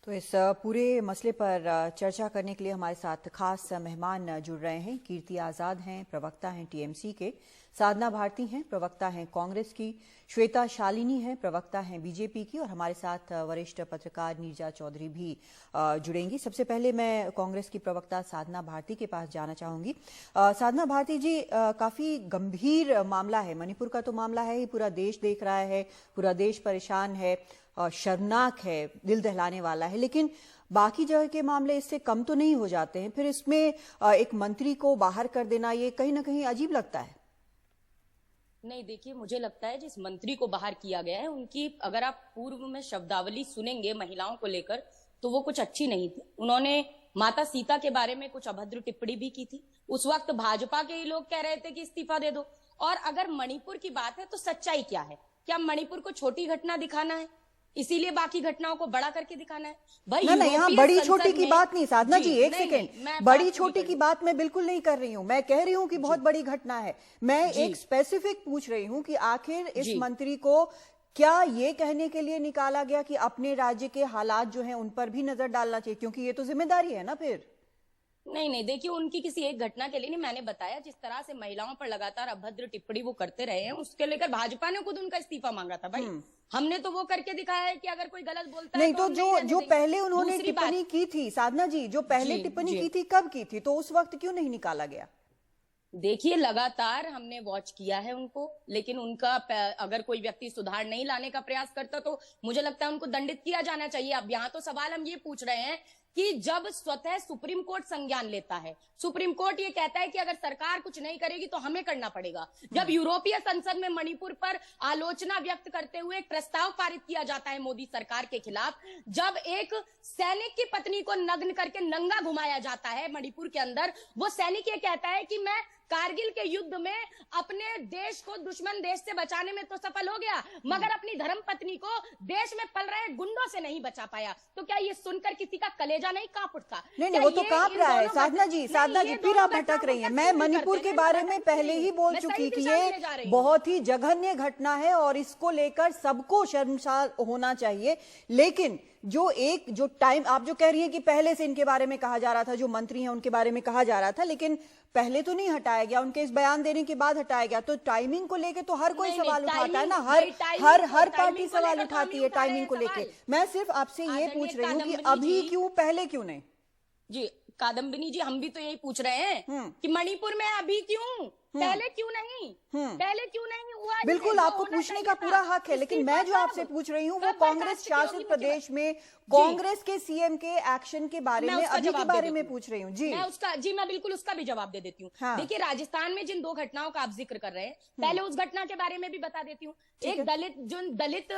तो इस पूरे मसले पर चर्चा करने के लिए हमारे साथ खास मेहमान जुड़ रहे हैं। कीर्ति आजाद हैं, प्रवक्ता हैं टीएमसी के। साधना भारती हैं, प्रवक्ता हैं कांग्रेस की। श्वेता शालिनी हैं, प्रवक्ता हैं बीजेपी की। और हमारे साथ वरिष्ठ पत्रकार नीरजा चौधरी भी जुड़ेंगी। सबसे पहले मैं कांग्रेस की प्रवक्ता साधना भारती के पास जाना चाहूंगी। साधना भारती जी, काफी गंभीर मामला है। मणिपुर का तो मामला है ही, पूरा देश देख रहा है, पूरा देश परेशान है, शर्मनाक है, दिल दहलाने वाला है। लेकिन बाकी जगह के मामले इससे कम तो नहीं हो जाते हैं। फिर इसमें एक मंत्री को बाहर कर देना, ये कहीं ना कहीं अजीब लगता है। नहीं, देखिए, मुझे लगता है जिस मंत्री को बाहर किया गया है उनकी अगर आप पूर्व में शब्दावली सुनेंगे महिलाओं को लेकर तो वो कुछ अच्छी नहीं थी। उन्होंने माता सीता के बारे में कुछ अभद्र टिप्पणी भी की थी। उस वक्त भाजपा के ही लोग कह रहे थे कि इस्तीफा दे दो। और अगर मणिपुर की बात है तो सच्चाई क्या है? क्या मणिपुर को छोटी घटना दिखाना है, इसीलिए बाकी घटनाओं को बड़ा करके दिखाना है? भाई ना यहाँ बड़ी छोटी की बात नहीं साधना जी, एक सेकेंड। बड़ी छोटी की बात मैं बिल्कुल नहीं कर रही हूँ। मैं कह रही हूँ कि बहुत बड़ी घटना है। मैं एक स्पेसिफिक पूछ रही हूँ कि आखिर इस मंत्री को क्या ये कहने के लिए निकाला गया कि अपने राज्य के हालात जो हैं उन पर भी नजर डालना चाहिए, क्योंकि ये तो जिम्मेदारी है ना फिर। नहीं, देखिए, उनकी किसी एक घटना के लिए नहीं। मैंने बताया जिस तरह से महिलाओं पर लगातार अभद्र टिप्पणी वो करते रहे हैं, उसके लेकर भाजपा ने खुद उनका इस्तीफा मांगा था। भाई हमने तो वो करके दिखाया है कि अगर कोई गलत बोलता नहीं है तो जो पहले उन्होंने टिप्पणी की थी साधना जी, जो पहले टिप्पणी की थी कब की थी, तो उस वक्त क्यों नहीं निकाला गया? देखिए, लगातार हमने वॉच किया है उनको, लेकिन उनका अगर कोई व्यक्ति सुधार नहीं लाने का प्रयास करता तो मुझे लगता है उनको दंडित किया जाना चाहिए। अब यहाँ तो सवाल हम ये पूछ रहे हैं कि जब स्वतः सुप्रीम कोर्ट संज्ञान लेता है, सुप्रीम कोर्ट ये कहता है कि अगर सरकार कुछ नहीं करेगी तो हमें करना पड़ेगा। जब यूरोपीय संसद में मणिपुर पर आलोचना व्यक्त करते हुए एक प्रस्ताव पारित किया जाता है मोदी सरकार के खिलाफ, जब एक सैनिक की पत्नी को नग्न करके नंगा घुमाया जाता है मणिपुर के अंदर, वो सैनिक ये कहता है कि मैं कारगिल के युद्ध में अपने देश को दुश्मन देश से बचाने में तो सफल हो गया, मगर अपनी धर्म पत्नी को देश में पल रहे गुंडों से नहीं बचा पाया। तो क्या ये सुनकर किसी का कलेजा नहीं कांप उठता? नहीं, वो तो कांप रहा है। साधना जी फिर आप भटक रही हैं। मैं मणिपुर के बारे में पहले ही बोल चुकी कि ये बहुत ही जघन्य घटना है और इसको लेकर सबको शर्मसार होना चाहिए। लेकिन जो टाइम आप जो कह रही हैं कि पहले से इनके बारे में कहा जा रहा था, जो मंत्री हैं उनके बारे में कहा जा रहा था, लेकिन पहले तो नहीं हटाया गया, उनके इस बयान देने के बाद हटाया गया। तो टाइमिंग को लेके तो हर कोई सवाल उठाता है ना, हर पार्टी सवाल उठाती है टाइमिंग को लेके। मैं सिर्फ आपसे ये पूछ रही हूँ कि अभी क्यों, पहले क्यों नहीं? जी कादम्बिनी जी, हम भी तो यही पूछ रहे हैं कि मणिपुर में अभी क्यों, पहले क्यों नहीं, पहले क्यों नहीं हुआ? बिल्कुल, आपको पूछने का पूरा हक है, लेकिन मैं जो आपसे पूछ रही हूँ वो कांग्रेस शासित प्रदेश में कांग्रेस के सीएम के एक्शन के बारे में, अभी के बारे में पूछ रही हूँ। मैं बिल्कुल उसका भी जवाब दे देती हूँ। देखिए, राजस्थान में जिन दो घटनाओं का आप जिक्र कर रहे हैं, पहले उस घटना के बारे में भी बता देती हूँ। एक दलित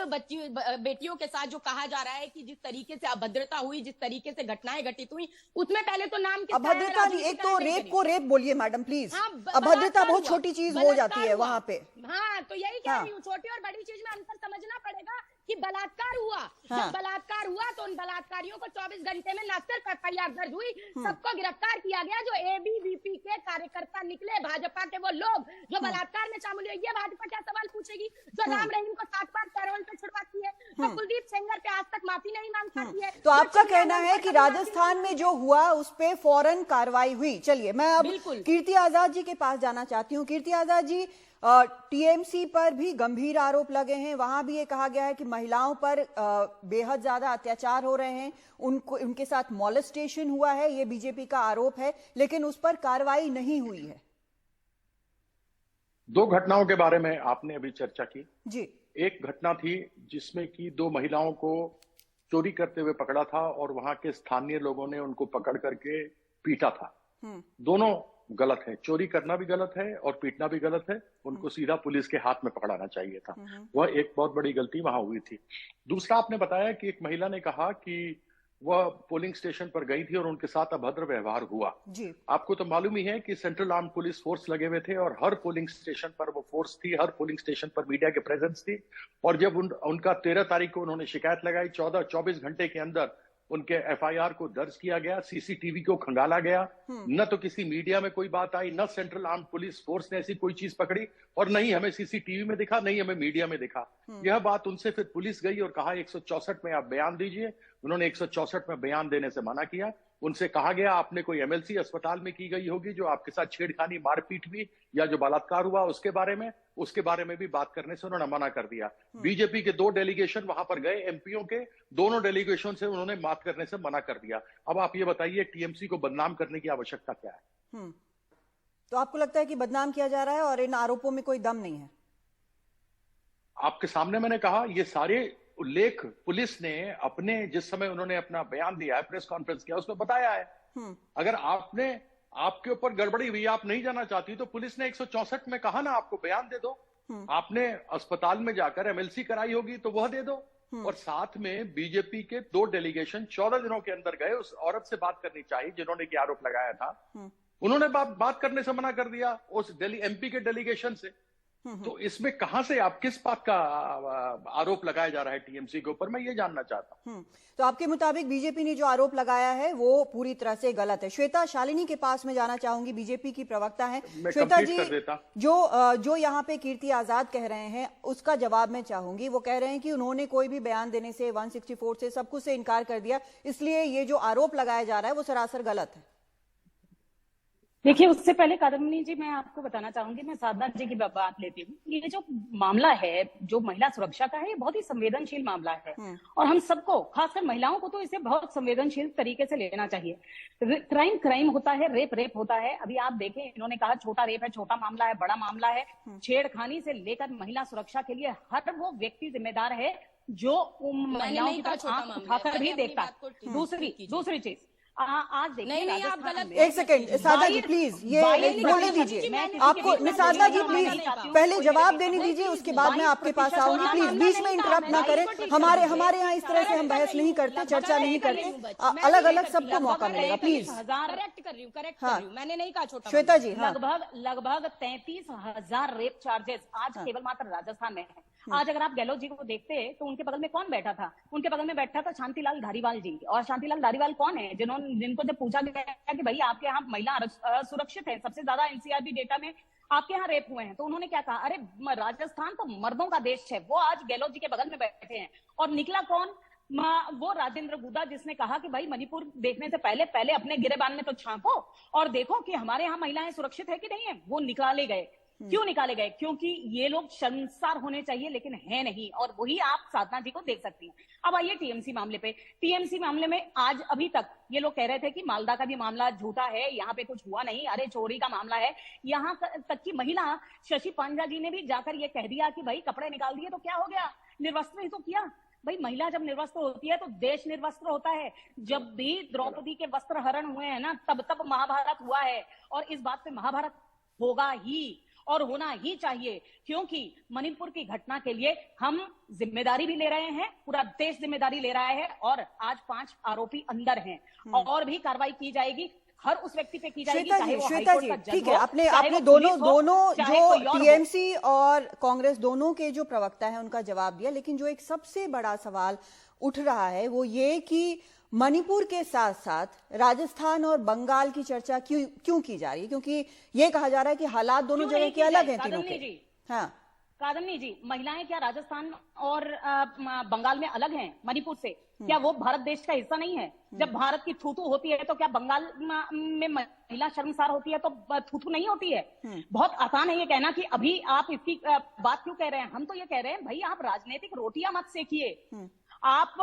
बेटियों के साथ जो कहा जा रहा है कि जिस तरीके से अभद्रता हुई, जिस तरीके से घटनाएं घटित हुई, उसमें पहले तो नाम अभद्रता नहीं, एक तो रेप को रेप बोलिए मैडम प्लीज। अभद्रता बहुत छोटी चीज हो जाती है वहां पे। हाँ, तो यही कह रही हूँ, छोटी और बड़ी चीज में अंतर समझना पड़ेगा कि बलात्कार हुआ। जब बलात्कार हुआ तो उन बलात्कारियों को 24 घंटे में न सिर्फ एफआईआर दर्ज हुई, सबको गिरफ्तार किया गया। जो एबीवीपी के कार्यकर्ता निकले, भाजपा के वो लोग जो बलात्कार में शामिल हुए, ये भाजपा क्या सवाल पूछेगी? जो राम रहीम को 7 बार पैरोल पे छुड़वाती है, तो कुलदीप सेंगर पे आज तक माफी नहीं मांग पाती है। तो आपका कहना है कि राजस्थान में जो हुआ उस पे फौरन कार्रवाई हुई। चलिए, मैं अब कीर्ति आजाद जी के पास जाना चाहती हूँ। कीर्ति आजाद जी, टीएमसी पर भी गंभीर आरोप लगे हैं। वहां भी ये कहा गया है कि महिलाओं पर बेहद ज्यादा अत्याचार हो रहे हैं, उनके साथ मॉलेस्टेशन हुआ है, ये बीजेपी का आरोप है, लेकिन उस पर कार्रवाई नहीं हुई है। दो घटनाओं के बारे में आपने अभी चर्चा की जी। एक घटना थी जिसमें कि 2 महिलाओं को चोरी करते हुए पकड़ा था और वहां के स्थानीय लोगों ने उनको पकड़ करके पीटा था। दोनों गलत है, चोरी करना भी गलत है और पीटना भी गलत है। उनको सीधा पुलिस के हाथ में पकड़ाना चाहिए था। वह एक बहुत बड़ी गलती वहां हुई थी। दूसरा, आपने बताया कि एक महिला ने कहा कि वह पोलिंग स्टेशन पर गई थी और उनके साथ अभद्र व्यवहार हुआ। जी। आपको तो मालूम ही है कि सेंट्रल आर्म पुलिस फोर्स लगे हुए थे और हर पोलिंग स्टेशन पर वो फोर्स थी, हर पोलिंग स्टेशन पर मीडिया की प्रेजेंस थी। और जब उनका 13 तारीख को उन्होंने शिकायत लगाई, 24 घंटे के अंदर उनके एफआईआर को दर्ज किया गया, सीसीटीवी को खंगाला गया, न तो किसी मीडिया में कोई बात आई, न सेंट्रल आर्म्ड पुलिस फोर्स ने ऐसी कोई चीज पकड़ी, और नहीं हमें सीसीटीवी में दिखा, नहीं हमें मीडिया में दिखा। यह बात उनसे फिर पुलिस गई और कहा 164 में आप बयान दीजिए। उन्होंने 164 में बयान देने से मना किया। उनसे कहा गया आपने कोई एमएलसी अस्पताल में की गई होगी जो आपके साथ छेड़खानी, मारपीट हुई या जो बलात्कार हुआ उसके बारे में भी बात करने से उन्होंने मना कर दिया। बीजेपी के 2 डेलीगेशन वहां पर गए, एमपीओ के, दोनों डेलीगेशन से उन्होंने बात करने से मना कर दिया। अब आप ये बताइए टीएमसी को बदनाम करने की आवश्यकता क्या है? तो आपको लगता है कि बदनाम किया जा रहा है और इन आरोपों में कोई दम नहीं है? आपके सामने मैंने कहा ये सारे उल्लेख पुलिस ने अपने जिस समय उन्होंने अपना बयान दिया है, प्रेस कॉन्फ्रेंस किया, उसमें बताया है। अगर आपके ऊपर गड़बड़ी हुई, आप नहीं जाना चाहती, तो पुलिस ने 164 में कहा ना आपको बयान दे दो। आपने अस्पताल में जाकर एमएलसी कराई होगी तो वह दे दो। और साथ में बीजेपी के 2 डेलीगेशन 14 दिनों के अंदर गए, उस औरत से बात करनी चाहिए जिन्होंने की आरोप लगाया था। उन्होंने बात करने से मना कर दिया उस एमपी के डेलीगेशन से। तो इसमें कहां से आप किस बात का आरोप लगाया जा रहा है टीएमसी के ऊपर, मैं ये जानना चाहता हूं। तो आपके मुताबिक बीजेपी ने जो आरोप लगाया है वो पूरी तरह से गलत है। श्वेता शालिनी के पास में जाना चाहूंगी, बीजेपी की प्रवक्ता है। श्वेता जी, जो यहाँ पे कीर्ति आजाद कह रहे हैं उसका जवाब मैं चाहूंगी। वो कह रहे हैं कि उन्होंने कोई भी बयान देने से, 164 से, सब कुछ से इनकार कर दिया, इसलिए ये जो आरोप लगाया जा रहा है वो सरासर गलत है। देखिए, उससे पहले कादम्बनी जी मैं आपको बताना चाहूंगी, मैं साधना जी की बात लेती हूँ। ये जो मामला है जो महिला सुरक्षा का है, ये बहुत ही संवेदनशील मामला है और हम सबको, खासकर महिलाओं को, तो इसे बहुत संवेदनशील तरीके से लेना चाहिए। क्राइम होता है, रेप होता है। अभी आप देखें, इन्होंने कहा छोटा रेप है, छोटा मामला है, बड़ा मामला है। छेड़खानी से लेकर महिला सुरक्षा के लिए हर वो व्यक्ति जिम्मेदार है जो महिलाओं की तरफ आंख उठाकर भी देखता है। दूसरी चीज, आज देखिए, नहीं आप गलत। एक सेकंड साधना जी प्लीज, ये बोलने दीजिए आपको। साधना जी प्लीज पहले जवाब देने दीजिए, उसके बाद मैं आपके पास आऊंगी। प्लीज बीच में इंटरप्ट ना करें। हमारे यहाँ इस तरह से हम बहस नहीं करते, चर्चा नहीं करते, अलग अलग सबको मौका मिलेगा। प्लीज करेक्ट कर रही हूँ, मैंने नहीं कहा छोटा। श्वेता जी, लगभग 33,000 रेप चार्जेस आज केवल मात्र राजस्थान में है। आज अगर आप गहलोत जी को देखते तो उनके बगल में कौन बैठा था? उनके बगल में बैठा था शांतिलाल धारीवाल जी। और शांतिलाल धारीवाल कौन है? जिनको जब पूछा गया कि भाई आपके यहाँ महिला सुरक्षित है, सबसे ज्यादा एनसीआरबी डेटा में आपके यहाँ रेप हुए हैं, तो उन्होंने क्या कहा? अरे राजस्थान तो मर्दों का देश है। वो आज गहलोत जी के बगल में बैठे हैं और निकला कौन? वो राजेंद्र गुदा, जिसने कहा कि भाई मणिपुर देखने से पहले अपने गिरेबान में तो झांको और देखो कि हमारे यहाँ महिलाएं सुरक्षित है कि नहीं है। वो निकाले गए। क्यों निकाले गए? क्योंकि ये लोग शर्मसार होने चाहिए लेकिन है नहीं। और वही आप साधना जी को देख सकती हैं। अब आइए टीएमसी मामले पे। टीएमसी मामले में आज अभी तक ये लोग कह रहे थे कि मालदा का भी मामला झूठा है, यहाँ पे कुछ हुआ नहीं, अरे चोरी का मामला है। यहाँ तक की महिला शशि पांजा जी ने भी जाकर ये कह दिया कि भाई कपड़े निकाल दिए तो क्या हो गया, निर्वस्त्र ही तो किया। भाई महिला जब निर्वस्त्र होती है तो देश निर्वस्त्र होता है। जब भी द्रौपदी के वस्त्र हरण हुए हैं ना, तब महाभारत हुआ है और इस बात पे महाभारत होगा ही और होना ही चाहिए, क्योंकि मणिपुर की घटना के लिए हम जिम्मेदारी भी ले रहे हैं, पूरा देश जिम्मेदारी ले रहा है और आज 5 आरोपी अंदर हैं और भी कार्रवाई की जाएगी, हर उस व्यक्ति पे की जाएगी, चाहे वो श्वेता जी ठीक है। आपने दोनों जो टीएमसी और कांग्रेस दोनों के जो प्रवक्ता है उनका जवाब दिया, लेकिन जो एक सबसे बड़ा सवाल उठ रहा है वो ये कि मणिपुर के साथ साथ राजस्थान और बंगाल की चर्चा क्यों की जा रही है? क्योंकि ये कहा जा रहा है कि हालात दोनों जगह के अलग हैं तीनों के। हाँ कादम्बनी जी, महिलाएं क्या राजस्थान और बंगाल में अलग हैं मणिपुर से? क्या वो भारत देश का हिस्सा नहीं है? जब भारत की थूथू होती है तो क्या बंगाल में महिला शर्मसार होती है तो थूथू नहीं होती है? बहुत आसान है ये कहना कि अभी आप इसकी बात क्यों कह रहे हैं। हम तो ये कह रहे हैं भाई आप राजनीतिक रोटियां मत सेकिए। आप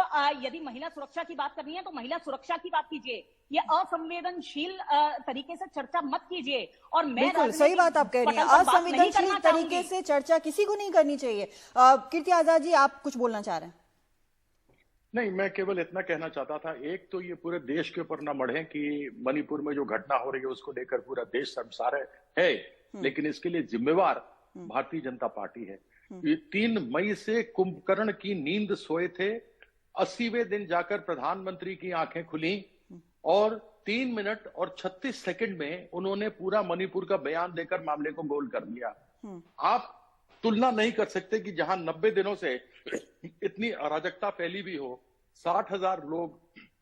यदि महिला सुरक्षा की बात करनी है तो महिला सुरक्षा की बात कीजिए, ये असंवेदनशील तरीके से चर्चा मत कीजिए। और मैं बिल्कुल सही बात आप कह रही हैं, असंवेदनशील तरीके से चर्चा किसी को नहीं करनी चाहिए। कीर्ति आजाद जी, आप कुछ बोलना चाह रहे हैं? नहीं, मैं केवल इतना कहना चाहता था, एक तो ये पूरे देश के ऊपर न बढ़े कि मणिपुर में जो घटना हो रही है उसको लेकर पूरा देश शर्मसार है, लेकिन इसके लिए जिम्मेवार भारतीय जनता पार्टी है। ये 3 मई से कुंभकर्ण की नींद सोए थे, 80वें दिन जाकर प्रधानमंत्री की आंखें खुली और 3 मिनट और 36 सेकंड में उन्होंने पूरा मणिपुर का बयान देकर मामले को गोल कर दिया। आप तुलना नहीं कर सकते कि जहां 90 दिनों से इतनी अराजकता फैली भी हो, 60,000 लोग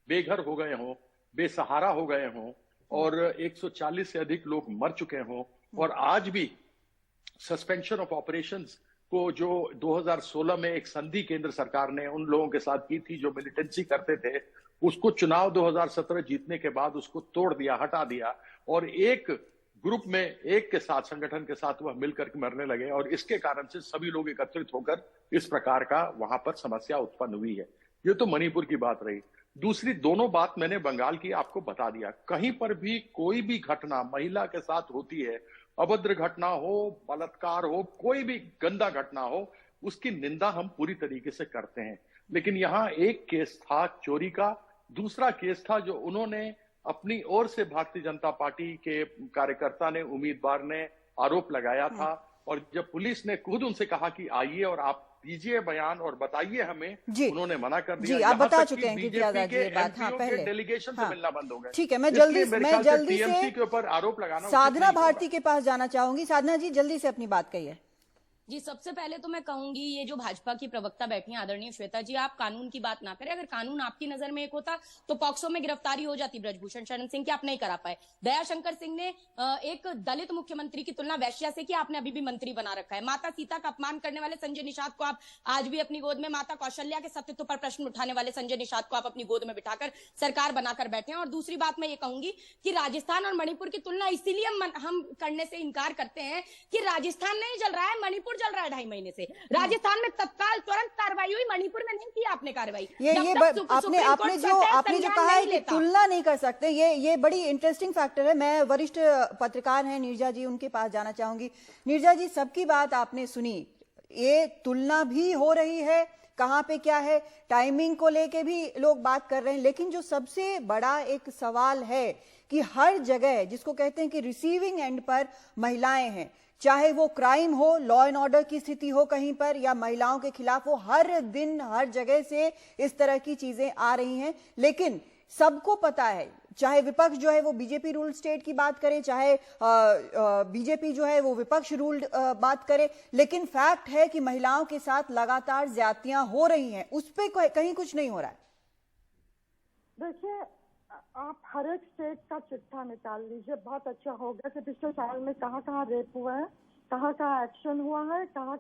बेघर हो गए हों, बेसहारा हो गए हों और 140 से अधिक लोग मर चुके हों और आज भी सस्पेंशन ऑफ ऑपरेशंस को जो 2016 में एक संधि केंद्र सरकार ने उन लोगों के साथ की थी जो मिलिटेंसी करते थे, उसको चुनाव 2017 जीतने के बाद उसको तोड़ दिया, हटा दिया और एक ग्रुप में एक के साथ, संगठन के साथ वह मिलकर के मरने लगे और इसके कारण से सभी लोग एकत्रित होकर इस प्रकार का वहां पर समस्या उत्पन्न हुई है। ये तो मणिपुर की बात रही। दूसरी दोनों बात मैंने बंगाल की आपको बता दिया। कहीं पर भी कोई भी घटना महिला के साथ होती है, अभद्र घटना हो, बलात्कार हो, कोई भी गंदा घटना हो, उसकी निंदा हम पूरी तरीके से करते हैं। लेकिन यहाँ एक केस था चोरी का, दूसरा केस था जो उन्होंने अपनी ओर से भारतीय जनता पार्टी के कार्यकर्ता ने, उम्मीदवार ने आरोप लगाया था और जब पुलिस ने खुद उनसे कहा कि आइए और आप दीजिए बयान और बताइए हमें, उन्होंने मना कर दिया। जी, आप बता चुके हैं कि क्या बात। हाँ, पहले डेलीगेशन से मिलना बंद हो गए। ठीक है, मैं जल्दी से के ऊपर आरोप लगाना। साधना भारती के पास जाना चाहूंगी। साधना जी, जल्दी से अपनी बात कहिए। जी, सबसे पहले तो मैं कहूंगी ये जो भाजपा की प्रवक्ता बैठी हैं आदरणीय श्वेता जी, आप कानून की बात ना करें। अगर कानून आपकी नजर में एक होता तो पॉक्सो में गिरफ्तारी हो जाती ब्रजभूषण शरण सिंह की, आप नहीं करा पाए। दयाशंकर सिंह ने एक दलित मुख्यमंत्री की तुलना वैश्या से की, आपने अभी भी मंत्री बना रखा है। माता सीता का अपमान करने वाले संजय निषाद को आप आज भी अपनी गोद में, माता कौशल्या के सतीत्व पर प्रश्न उठाने वाले संजय निषाद को आप अपनी गोद में बिठाकर सरकार बनाकर बैठे हैं। और दूसरी बात मैं ये कहूंगी कि राजस्थान और मणिपुर की तुलना इसीलिए हम करने से इनकार करते हैं कि राजस्थान नहीं जल रहा है, मणिपुर जल रहा है 2.5 महीने से। राजस्थान में तत्काल तुरंत कार्रवाई हुई, मणिपुर में नहीं की आपने कार्रवाई। आपने जो कहा है कि तुलना नहीं कर सकते, ये बड़ी इंटरेस्टिंग फैक्टर है। मैं वरिष्ठ पत्रकार हैं नीरजा जी, उनके पास जाना चाहूंगी। नीरजा जी, सबकी बात आपने सुनी, ये तुलना भी हो रही है, कहां पे क्या है, टाइमिंग को लेके भी लोग बात कर रहे हैं, लेकिन जो सबसे बड़ा एक सवाल है कि हर जगह जिसको कहते हैं कि रिसीविंग एंड पर महिलाएं हैं, चाहे वो क्राइम हो, लॉ एंड ऑर्डर की स्थिति हो कहीं पर, या महिलाओं के खिलाफ हो, हर दिन हर जगह से इस तरह की चीजें आ रही हैं। लेकिन सबको पता है, चाहे विपक्ष जो है वो बीजेपी रूल्ड स्टेट की बात करे, चाहे बीजेपी जो है वो विपक्ष रूल्ड बात करे, लेकिन फैक्ट है कि महिलाओं के साथ लगातार ज्यादतियां हो रही हैं, उस पर कहीं कुछ नहीं हो रहा है। देखिए, आप हर एक स्टेट का चिट्ठा निकाल लीजिए, बहुत अच्छा होगा कि पिछले साल में कहाँ कहाँ रेप हुआ है, कहाँ कहाँ एक्शन हुआ है, कहाँ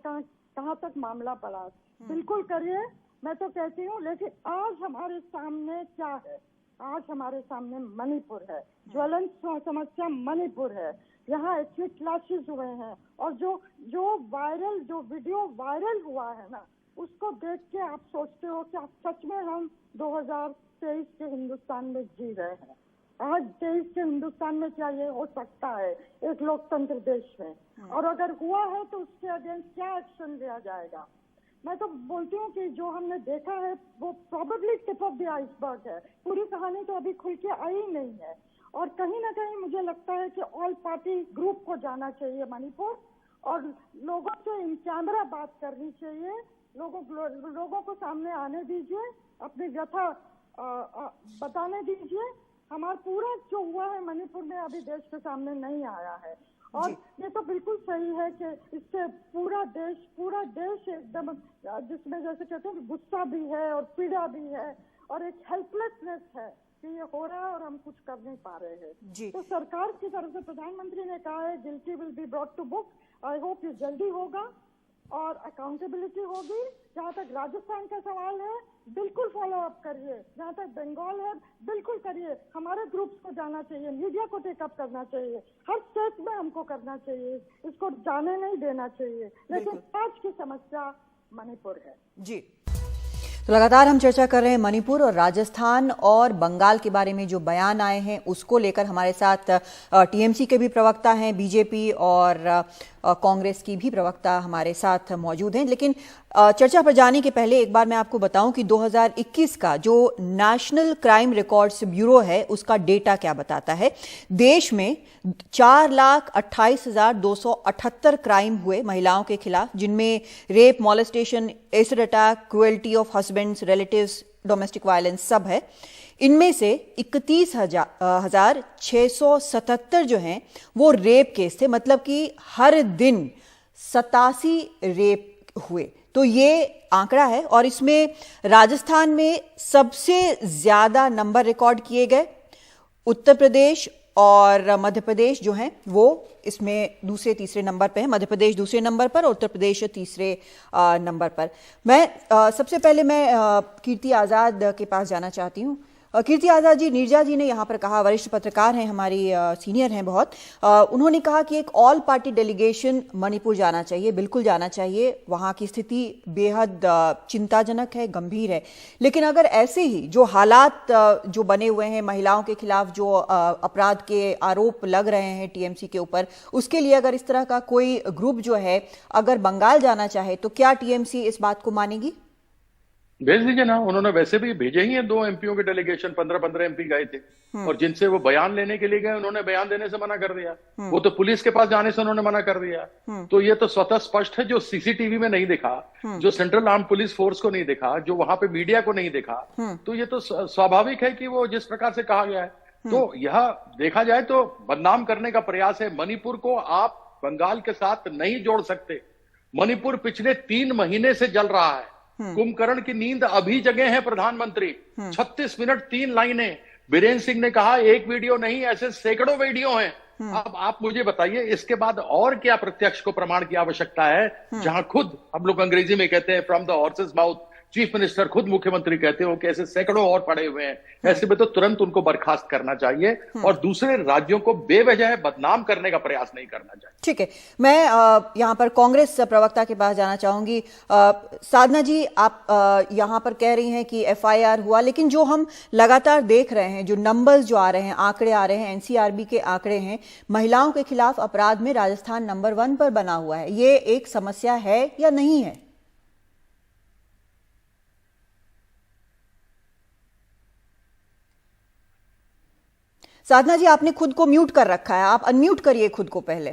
तक मामला पड़ा। बिल्कुल करिए, मैं तो कहती हूँ। लेकिन आज हमारे सामने क्या है? आज हमारे सामने मणिपुर है, ज्वलंत समस्या मणिपुर है। यहाँ एथनिक क्लैशेस हुए हैं और जो वीडियो वायरल हुआ है ना, उसको देख के आप सोचते हो कि आप सच में हम 2023 के हिंदुस्तान में जी रहे हैं। आज 23 के हिंदुस्तान में क्या ये हो सकता है एक लोकतंत्र देश में? और अगर हुआ है तो उसके अगेंस्ट क्या एक्शन लिया जाएगा? मैं तो बोलती हूँ कि जो हमने देखा है वो probably tip of the iceberg है, पूरी कहानी तो अभी खुल के आई नहीं है। और कहीं ना कहीं मुझे लगता है कि ऑल पार्टी ग्रुप को जाना चाहिए मणिपुर और लोगों से इन कैमरा बात करनी चाहिए, लोगों को सामने आने दीजिए, अपनी व्यथा बताने दीजिए। हमारा पूरा जो हुआ है मणिपुर में अभी देश के सामने नहीं आया है और ये तो बिल्कुल सही है कि इससे पूरा देश एकदम, जिसमें जैसे कहते हैं गुस्सा भी है और पीड़ा भी है और एक हेल्पलेसनेस है कि ये हो रहा है और हम कुछ कर नहीं पा रहे हैं। तो सरकार की तरफ से प्रधानमंत्री ने कहा है guilty will be brought to book. I hope ये जल्दी होगा और अकाउंटेबिलिटी होगी। जहाँ तक राजस्थान का सवाल है, बिल्कुल फॉलो अप करिए। जहाँ तक बंगाल है, बिल्कुल करिए। हमारे ग्रुप्स को जाना चाहिए, मीडिया को टेकअप करना चाहिए, हर स्टेट में हमको करना चाहिए, इसको जाने नहीं देना चाहिए। लेकिन आज की समस्या मणिपुर है। जी, तो लगातार हम चर्चा कर रहे हैं मणिपुर और राजस्थान और बंगाल के बारे में जो बयान आए हैं उसको लेकर। हमारे साथ टीएमसी के भी प्रवक्ता हैं, बीजेपी और कांग्रेस की भी प्रवक्ता हमारे साथ मौजूद हैं। लेकिन चर्चा पर जाने के पहले एक बार मैं आपको बताऊं कि 2021 का जो नेशनल क्राइम रिकॉर्ड्स ब्यूरो है उसका डेटा क्या बताता है। देश में 4,28,278 क्राइम हुए महिलाओं के खिलाफ, जिनमें rape, molestation, acid attack, cruelty of husbands, relatives, domestic violence सब है। इनमें से 31,677 जो हैं वो रेप केस थे, मतलब कि हर दिन 87 रेप हुए। तो तो ये आंकड़ा है और इसमें राजस्थान में सबसे ज्यादा नंबर रिकॉर्ड किए गए। उत्तर प्रदेश और मध्य प्रदेश जो हैं वो इसमें दूसरे तीसरे नंबर पे है। मध्य प्रदेश दूसरे नंबर पर और उत्तर प्रदेश तीसरे नंबर पर। मैं सबसे पहले मैं कीर्ति आज़ाद के पास जाना चाहती हूँ। कीर्ति आज़ाद जी, नीरजा जी ने यहाँ पर कहा, वरिष्ठ पत्रकार हैं, हमारी सीनियर हैं बहुत, उन्होंने कहा कि एक ऑल पार्टी डेलीगेशन मणिपुर जाना चाहिए, बिल्कुल जाना चाहिए। वहाँ की स्थिति बेहद चिंताजनक है, गंभीर है। लेकिन अगर ऐसे ही जो हालात जो बने हुए हैं, महिलाओं के खिलाफ जो अपराध के आरोप लग रहे हैं टीएमसी के ऊपर, उसके लिए अगर इस तरह का कोई ग्रुप जो है अगर बंगाल जाना चाहे तो क्या टीएमसी इस बात को मानेगी? भेज दीजिए ना, उन्होंने वैसे भी भेजे ही हैं 2 एमपीओ के डेलीगेशन, 15-15 एमपी गए थे और जिनसे वो बयान लेने के लिए गए उन्होंने बयान देने से मना कर दिया। वो तो पुलिस के पास जाने से उन्होंने मना कर दिया। तो ये तो स्वतः स्पष्ट है, जो सीसीटीवी में नहीं दिखा, जो सेंट्रल आर्म पुलिस फोर्स को नहीं दिखा, जो वहां पे मीडिया को नहीं दिखा, तो ये तो स्वाभाविक है कि वो जिस प्रकार से कहा गया है। तो यह देखा जाए तो बदनाम करने का प्रयास है। मणिपुर को आप बंगाल के साथ नहीं जोड़ सकते। मणिपुर पिछले 3 महीने से जल रहा है। कुंभकर्ण की नींद अभी जगे हैं प्रधानमंत्री। 36 मिनट 3 लाइनें। बीरेन्द्र सिंह ने कहा एक वीडियो नहीं, ऐसे सैकड़ों वीडियो हैं। अब आप मुझे बताइए इसके बाद और क्या प्रत्यक्ष को प्रमाण की आवश्यकता है, जहां खुद हम लोग अंग्रेजी में कहते हैं from the horses mouth, chief minister खुद मुख्यमंत्री कहते हो कि ऐसे सैकड़ों और पड़े हुए हैं। ऐसे में तो तुरंत उनको बर्खास्त करना चाहिए और दूसरे राज्यों को बेवजह बदनाम करने का प्रयास नहीं करना चाहिए। ठीक है, मैं यहाँ पर कांग्रेस प्रवक्ता के पास जाना चाहूंगी। साधना जी, आप यहाँ पर कह रही हैं कि एफआईआर हुआ, लेकिन जो हम लगातार देख रहे हैं, जो नंबर्स जो आ रहे हैं, आंकड़े आ रहे हैं, एनसीआरबी के आंकड़े हैं, महिलाओं के खिलाफ अपराध में राजस्थान नंबर 1 पर बना हुआ है। ये एक समस्या है या नहीं है? साधना जी, आपने खुद को म्यूट कर रखा है, आप अनम्यूट करिए खुद को पहले।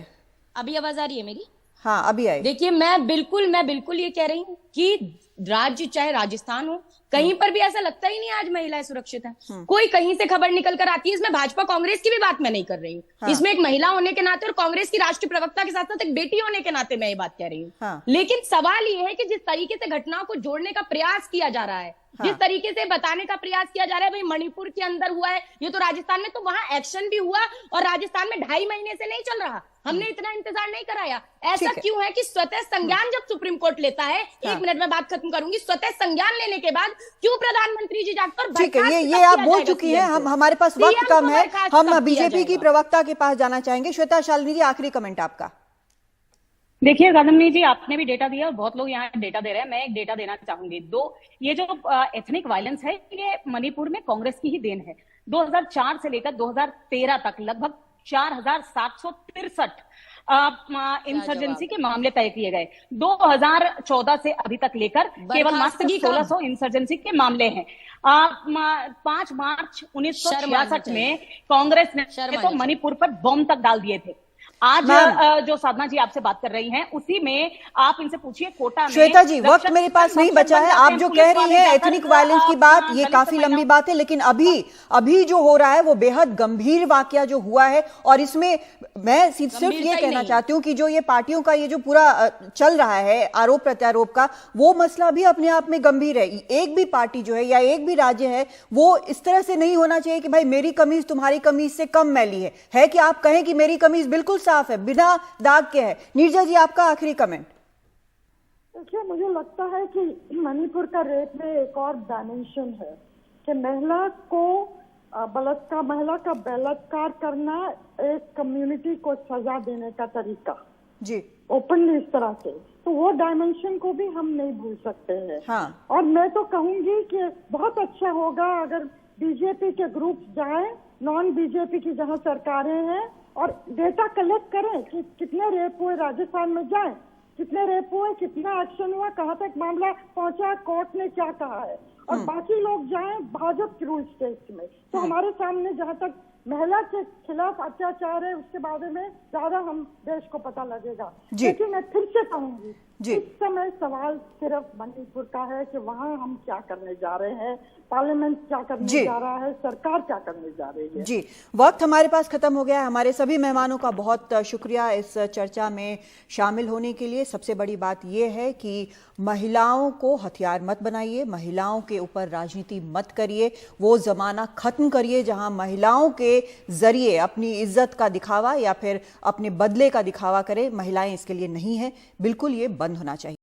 अभी आवाज आ रही है मेरी? हाँ, अभी आई। देखिए, मैं बिल्कुल ये कह रही हूँ कि राज्य चाहे राजस्थान हो, कहीं पर भी ऐसा लगता ही नहीं आज महिलाएं सुरक्षित हैं। कोई कहीं से खबर निकल कर आती है। इसमें भाजपा कांग्रेस की भी बात मैं नहीं कर रही हूँ। हाँ। इसमें एक महिला होने के नाते और कांग्रेस की राष्ट्रीय प्रवक्ता के साथ साथ एक बेटी होने के नाते मैं ये बात कह रही हूँ। हाँ। लेकिन सवाल ये है कि जिस तरीके से घटनाओं को जोड़ने का प्रयास किया जा रहा है, हाँ। जिस तरीके से बताने का प्रयास किया जा रहा है भाई मणिपुर के अंदर हुआ है, ये तो राजस्थान में, तो वहां एक्शन भी हुआ और राजस्थान में 2.5 महीने से नहीं चल रहा। हमने इतना इंतजार नहीं कराया। ऐसा क्यों है कि स्वतः संज्ञान जब सुप्रीम कोर्ट लेता है, हाँ। 1 मिनट में बात खत्म करूंगी, स्वतः संज्ञान लेने के बाद क्यों प्रधानमंत्री जी जाकर, ठीक है, ये आप बोल चुकी हैं, हमारे पास वक्त कम है, हम बीजेपी की प्रवक्ता के पास जाना चाहेंगे। श्वेता शालिनी जी, आखिरी कमेंट आपका। देखिए गौतमी जी, आपने भी डेटा दिया और बहुत लोग यहाँ डेटा दे रहे हैं, मैं एक डेटा देना चाहूंगी। ये जो एथनिक वायलेंस है, ये मणिपुर में कांग्रेस की ही देन है। 2004 से लेकर 2013 तक लगभग 4763 इंसर्जेंसी के मामले तय किए गए। 2014 से अभी तक लेकर केवल मात्र 1600 इंसर्जेंसी के मामले हैं। 5 मार्च 1966 में कांग्रेस ने तो मणिपुर पर बॉम्ब तक डाल दिए थे। आज जो साधना जी आपसे बात कर रही हैं, उसी में आप इनसे पूछिए कोटा में। श्वेता जी, वक्त मेरे पास नहीं बचा है। आप जो कह रही हैं एथनिक वायलेंस की बात, ये काफी लंबी बात है, लेकिन अभी जो हो रहा है वो बेहद गंभीर वाकया जो हुआ है। और इसमें मैं सिर्फ ये कहना चाहती हूँ कि जो ये पार्टियों का ये जो पूरा चल रहा है आरोप प्रत्यारोप का, वो मसला भी अपने आप में गंभीर है। एक भी पार्टी जो है या एक भी राज्य है, वो इस तरह से नहीं होना चाहिए कि भाई मेरी कमीज तुम्हारी कमीज से कम मैली है कि आप कहें कि मेरी कमीज बिल्कुल साफ है, बिना दाग के है। नीरजा जी, आपका आखिरी कमेंट। देखिए, मुझे लगता है कि मणिपुर का रेप में एक और डायमेंशन है कि महिला का बलात्कार करना एक कम्युनिटी को सजा देने का तरीका जी, ओपनली इस तरह से, तो वो डायमेंशन को भी हम नहीं भूल सकते हैं। हाँ। और मैं तो कहूंगी कि बहुत अच्छा होगा अगर बीजेपी के ग्रुप जाएं, नॉन बीजेपी की जहां सरकारें हैं, और डेटा कलेक्ट करें कि कितने रेप हुए, राजस्थान में जाएं, कितने रेप हुए, कितना एक्शन हुआ, कहाँ तक मामला पहुंचा, कोर्ट ने क्या कहा है, और बाकी लोग जाएं भाजपा के रूल स्टेट्स में, तो हमारे सामने जहाँ तक महिला के खिलाफ अत्याचार है उसके बारे में ज्यादा हम देश को पता लगेगा। लेकिन मैं फिर से कहूंगी जी। इस समय सवाल सिर्फ मणिपुर का है कि वहाँ हम क्या करने जा रहे हैं, पार्लियामेंट क्या करने जा रहा है, सरकार क्या करने जा रही है। जी, वक्त हमारे पास खत्म हो गया है। हमारे सभी मेहमानों का बहुत शुक्रिया इस चर्चा में शामिल होने के लिए। सबसे बड़ी बात यह है कि महिलाओं को हथियार मत बनाइए, महिलाओं के ऊपर राजनीति मत करिए, वो जमाना खत्म करिए जहां महिलाओं के जरिए अपनी इज्जत का दिखावा या फिर अपने बदले का दिखावा करें। महिलाएं इसके लिए नहीं है, बिल्कुल ये बंद होना चाहिए।